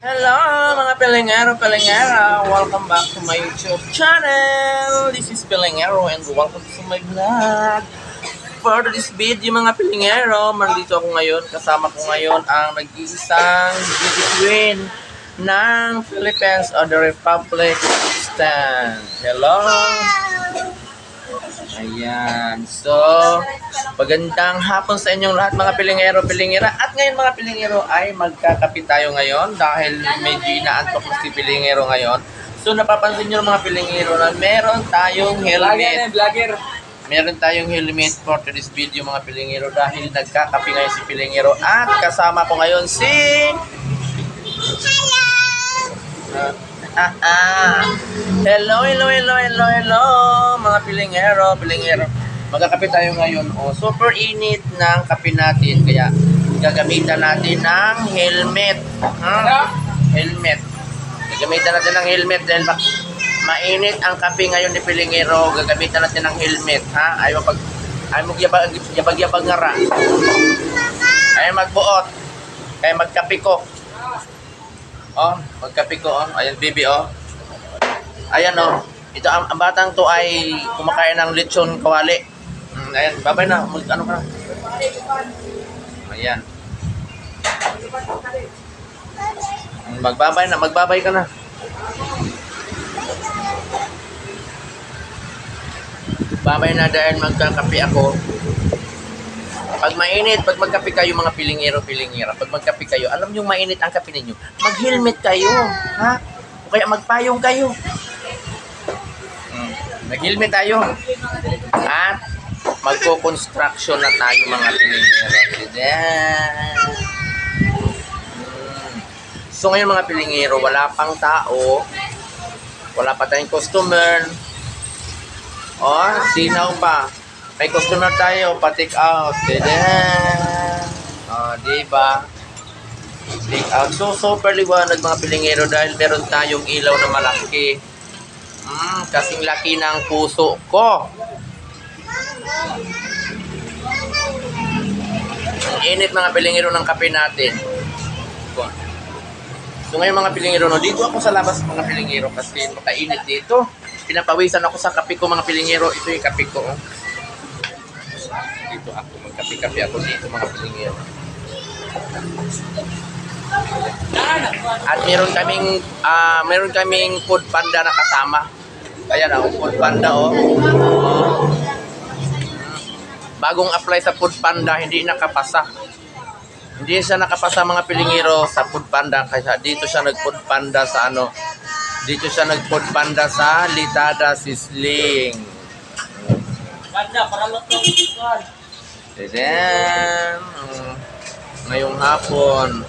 Hello mga Pilingero, welcome back to my YouTube channel. This is Pilingero and welcome to my vlog. For this video mga Pilingero, mandito ako ngayon, kasama ko ngayon ang nag-iisang beauty queen ng Philippines or the Republic of Pakistan. Hello! Ayan. So, magandang hapon sa inyong lahat mga Pilingero. At ngayon mga Pilingero ay magkakape tayo ngayon dahil medyo inaantok na si Pilingero ngayon. So, napapansin nyo mga Pilingero na meron tayong helmet. Meron tayong helmet for today's video mga Pilingero dahil nagkakape ngayon si Pilingero. At kasama ko ngayon si... Hello mga Pilingero. Magkakape tayo ngayon. Super init ng kape natin kaya gagamitan natin ng helmet. Helmet. Gagamitan natin ng helmet dahil mainit ang kape ngayon ni Pilingero. Gagamitan natin ng helmet. Ayaw magyabag nga ra. Ayaw magbuot. Kaya magkape ko. Magkape ko. Ayan, baby, Ayan, Ito, ang batang to ay kumakain ng lechon kawali. Ayan, babay na. Ano ka? Ayan. Magbabay ka na. Babay na dahil magkakape ako. Pag mainit, pag magkape kayo mga Pilingero, pag magkape kayo, alam nyo mainit ang kape ninyo, mag-helmet kayo, O kaya magpayong kayo. Mag-helmet tayo. At magko-construction na tayo mga Pilingero. So ngayon mga Pilingero, wala pang tao, wala pa tayong customer. Sinaw pa. May customer tayo, pa-take out. Diba? Take out. So, super liwanag mga Pilingero dahil meron tayong ilaw na malaki. Kasing laki ng puso ko. Ang init mga Pilingero ng kape natin. So, ngayon mga Pilingero, dito ako sa labas mga Pilingero kasi makainit dito. Pinapawisan ako sa kape ko mga Pilingero. Ito yung kape ko. Dito ako, magkape-kape ako dito mga Pilingero. At meron kaming food panda na kasama. Ayan food panda Bagong apply sa food panda, hindi nakapasa. Hindi siya nakapasa mga Pilingero sa food panda kaya dito siya nag-food panda sa Dito siya nag-food panda sa Litada Sisling. Then, ngayong hapon,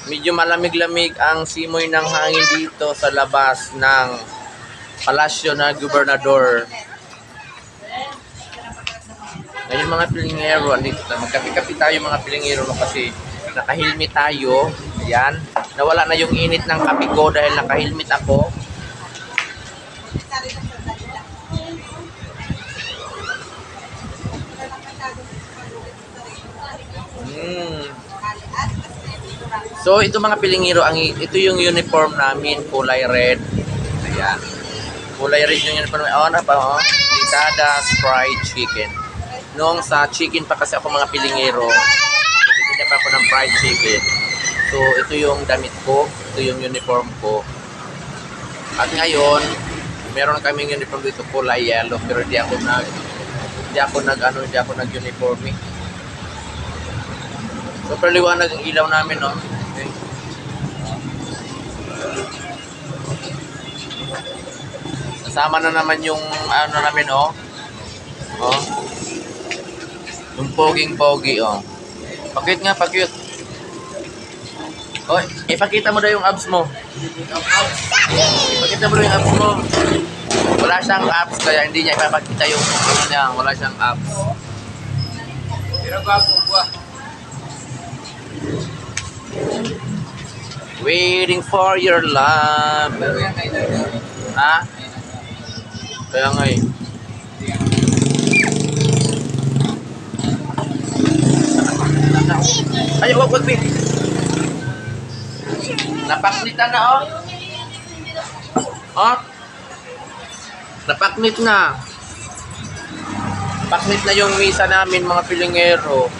medyo malamig-lamig ang simoy ng hangin dito sa labas ng palasyo na gobernador. Ngayon mga Pilingero, magkape-kape tayo mga Pilingero kasi nakahilmet tayo. Ayan, nawala na yung init ng kape ko dahil nakahilmet ako. So ito mga Pilingero, ito yung uniform namin, kulay red. Ayan. Kulay red yung uniform. Litada fried chicken. Noong sa chicken pa kasi ako mga Pilingero, hindi pa ako ng fried chicken. So ito yung damit ko, ito yung uniform ko. At ngayon, meron kaming uniform dito kulay yellow pero hindi ako nag-uniform eh. Super liwanag ang ilaw namin, Okay. Kasama na naman yung namin, yung poging-pogi, Pakit nga, pakit. Ipakita mo daw yung abs mo. Ipakita mo daw yung abs mo. Wala siyang abs kaya hindi niya ipapakita yung niya. Wala siyang abs. Pero bago ba? Waiting for your love. Kaya nga Ay, wag, Napaknitan na, oh. Oh. Napaknit na. Paknit na yung misa namin, mga pilingero.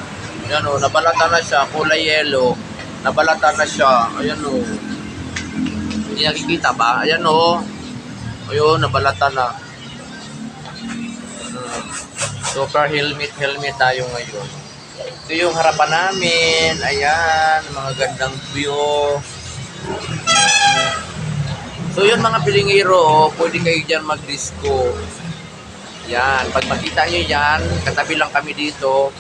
Ayan, oh. Nabalatan na siya. Kulay yellow. Nabalatan na siya. Ayan, oh. Hindi nakikita ba? Ayan, oh. Ayun, nabalatan na. Super helmet tayo ngayon. Ito yung harapan namin. Ayan, mga gandang view. So yun mga pilingero, oh, pwede kayo dyan mag-disco. Yan, pag makita nyo yan, katabi lang kami dito.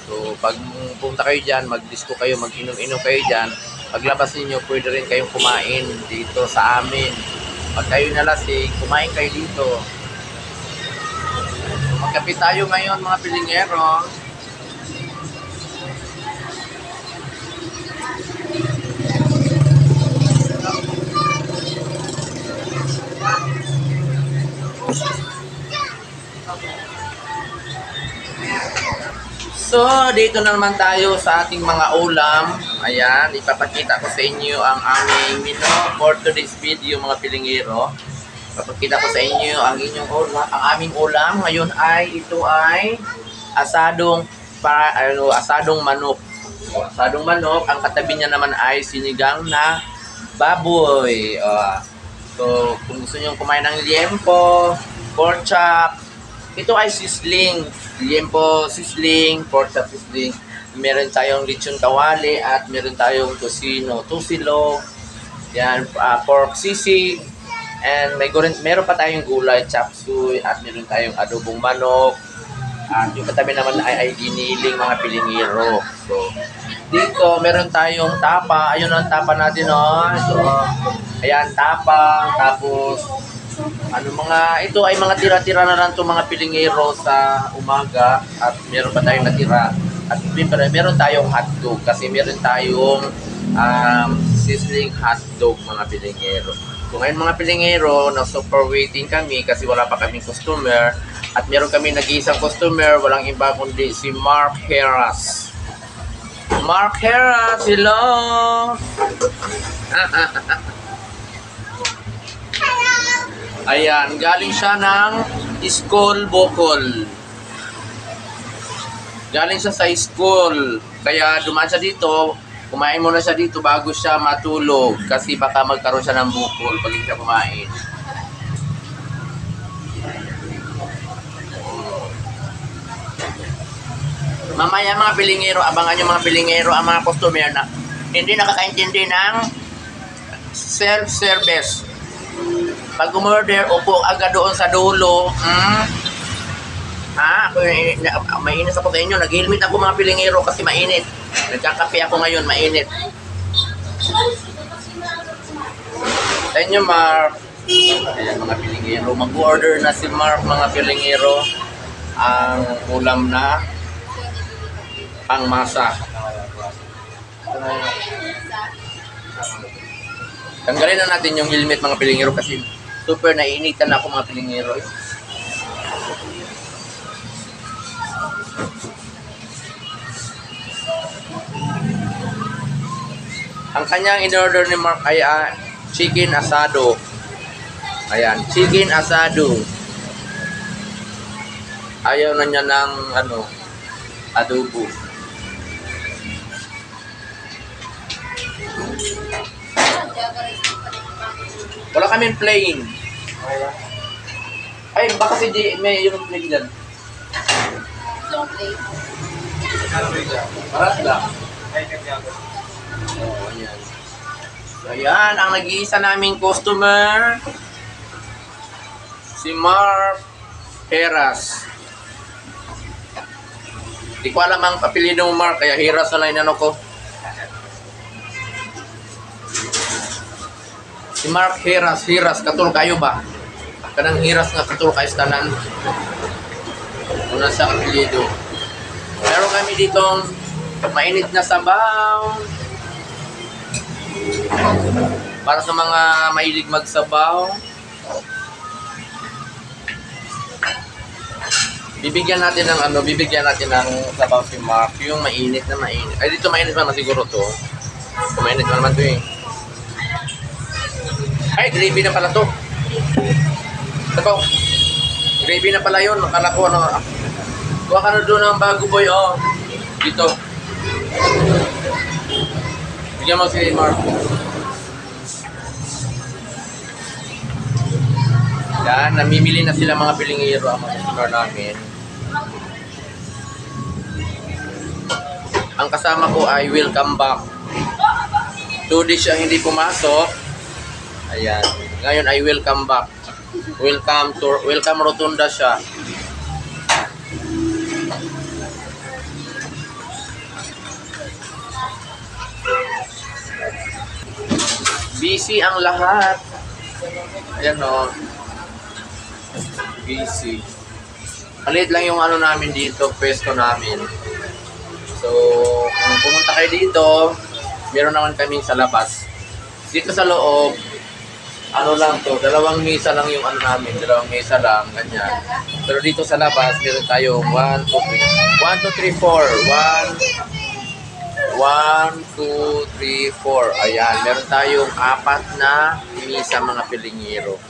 So pag punta kayo dyan, mag-disco kayo, mag-inom-inom kayo dyan. Paglabas ninyo, pwede rin kayong kumain dito sa amin. Pag kayo nalasing, kumain kayo dito. So, magkape tayo ngayon mga pilingero. So, dito na naman tayo sa ating mga ulam. Ayan, ipapakita ko sa inyo ang aming menu for today's video mga pilingero. Ipapakita ko sa inyo ang inyong ulam. Ang aming ulam ngayon ay ito ay asadong manok. So, asadong manok, ang katabi niya naman ay sinigang na baboy. So, kung gusto niyo kumain ng liempo, pork chop, ito ay sisling. Liempo sisling, pork chop sisling. Meron tayong lechon kawali at meron tayong tusilo. Yan, pork sisig. And meron pa tayong gulay, chop suey, at meron tayong adobong manok. At yung katabi naman ay giniling mga pilingero. So, dito meron tayong tapa. Ayun ang tapa natin, oh. Ito, ayan, tapa. Tapos, ito ay mga tira-tira na lang itong mga pilingero sa umaga. At meron pa tayong natira. At meron tayong hotdog. Kasi meron tayong sizzling hotdog mga pilingero. So ngayon mga pilingero, na super waiting kami kasi wala pa kaming customer. At meron kami nag-iisang customer, walang iba kundi si Mark Heras. Mark Heras, hello! Ayan, galing siya ng school Bocol. Galing siya sa school. Kaya dumaan siya dito, kumain muna siya dito bago siya matulog. Kasi baka magkaroon siya ng bukol pag hindi siya kumain. Mamaya mga pilingero, abangan nyo mga pilingero ang mga customer na hindi nakakaintindi ng self-service. Pag umorder, upo agad doon sa dulo. Mainit ako sa inyo. Nag-helmet ako mga pilingero kasi mainit. Nagkakape ako ngayon, mainit. Sa inyo, Mark. Ayan mga pilingero. Mag-order na si Mark mga pilingero. Ang ulam na pangmasa. Tanggalin na natin yung helmet mga pilingero kasi super naiinitan ako mga pilingero. Ang kanyang in-order ni Mark ay chicken asado. Ayan, chicken asado. Ayaw na niya ng adobo. Wala kami plain. Ay, baka si J, may yung plain dyan. Long plate. Paras lang. Oh, ayan. So, ayan, ang nag-iisa naming customer, si Mark Heras. Di ko alam ang apelyido mo, Mark, kaya Heras na lang inano ko. Si Mark Heras, katul kayo ba? Kanang Heras nga katul kayo sa tanan. Una sa apelyido. Meron kami ditong mainit na sabaw. Para sa mga mahilig magsabaw. Bibigyan natin ng sabaw si Mark, yung mainit na mainit. Ay, dito mainit naman siguro to. Mainit naman to eh. Ay, gravy na pala to. Ito. Gravy na pala yun. Akala ko ano. Kuha ka na doon ng bago boy. Oh. Dito. Bigyan mo si Mark. Yan, namimili na sila mga pilingero ang mga customer namin. Ang kasama ko ay welcome back. 2 days siyang hindi pumasok. Ayan. Ngayon ay welcome back. Welcome Rotunda siya. Busy ang lahat. Ayan o. Busy. Maliit lang yung ano namin dito, pwesto namin. So, kung pumunta kayo dito, meron naman kami sa labas. Dito sa loob, ano lang to, 2 mesa lang yung ano namin, 2 mesa lang, ganyan. Pero dito sa labas, meron tayong 1, 2, 3, 4. Ayan, meron tayong 4 na mesa mga pilingero.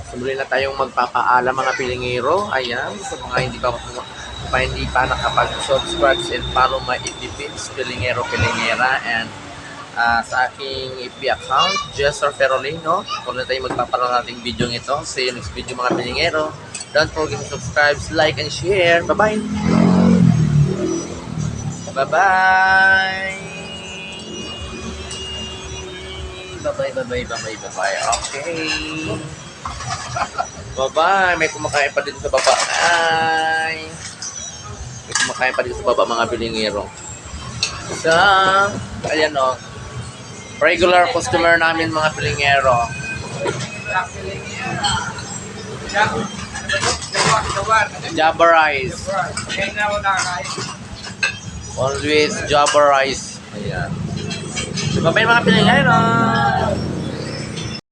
Sumuli na tayong magpapaalam mga pilingero. Ayan, sa mga hindi pa nakapag-subscribe and follow my FB page, Pilingero-Pilingera, and sa aking FB account, Jessor Ferolino. Kung na tayo magpaparoon nating video ito. See you next video mga pilingero. Don't forget to subscribe, like, and share. Bye-bye! Bye-bye! Bye-bye. Okay. Bye-bye. May kumakain pa dito sa baba. Ay. May kumakain pa dito sa baba mga pilingero. Ayan o. Regular customer namin mga pilingero. Java rice. Always Java rice. Ayan. Bye-bye mga pilingero.